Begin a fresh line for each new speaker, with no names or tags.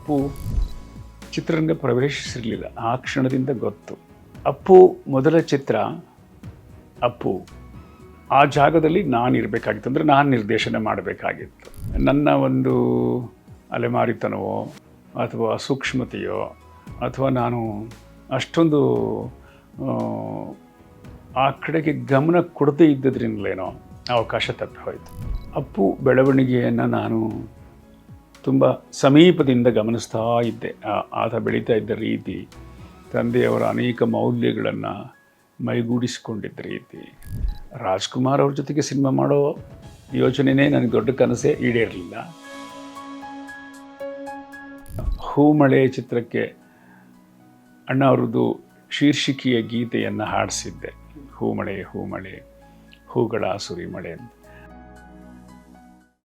ಅಪ್ಪು ಚಿತ್ರರಂಗ ಪ್ರವೇಶಿಸಿರಲಿಲ್ಲ. ಆ ಕ್ಷಣದಿಂದ ಗೊತ್ತು. ಅಪ್ಪು ಮೊದಲ ಚಿತ್ರ ಅಪ್ಪು. ಆ ಜಾಗದಲ್ಲಿ ನಾನು ಇರಬೇಕಾಗಿತ್ತು, ಅಂದರೆ ನಾನು ನಿರ್ದೇಶನ ಮಾಡಬೇಕಾಗಿತ್ತು. ನನ್ನ ಒಂದು ಅಲೆಮಾರಿತನವೋ ಅಥವಾ ಸೂಕ್ಷ್ಮತೆಯೋ ಅಥವಾ ನಾನು ಅಷ್ಟೊಂದು ಆ ಕಡೆಗೆ ಗಮನ ಕೊಡದೇ ಇದ್ದದ್ರಿಂದಲೇನೋ ಅವಕಾಶ ತಪ್ಪಿ ಹೋಯಿತು. ಅಪ್ಪು ಬೆಳವಣಿಗೆಯನ್ನು ನಾನು ತುಂಬ ಸಮೀಪದಿಂದ ಗಮನಿಸ್ತಾ ಇದ್ದೆ. ಆತ ಬೆಳೀತಾ ಇದ್ದ ರೀತಿ, ತಂದೆಯವರ ಅನೇಕ ಮೌಲ್ಯಗಳನ್ನು ಮೈಗೂಡಿಸಿಕೊಂಡಿದ್ದ ರೀತಿ. ರಾಜ್ಕುಮಾರ್ ಅವ್ರ ಜೊತೆಗೆ ಸಿನಿಮಾ ಮಾಡೋ ಯೋಚನೆಯೇ ನನಗೆ ದೊಡ್ಡ ಕನಸೇ ಈಡೇರಲಿಲ್ಲ. ಹೂಮಳೆ ಚಿತ್ರಕ್ಕೆ ಅಣ್ಣ ಅವ್ರದ್ದು ಶೀರ್ಷಿಕೆಯ ಗೀತೆಯನ್ನು ಹಾಡಿಸಿದ್ದೆ. ಹೂಮಳೆ ಹೂಮಳೆ ಹೂಗಳ ಸುರಿಮಳೆ ಅಂತ.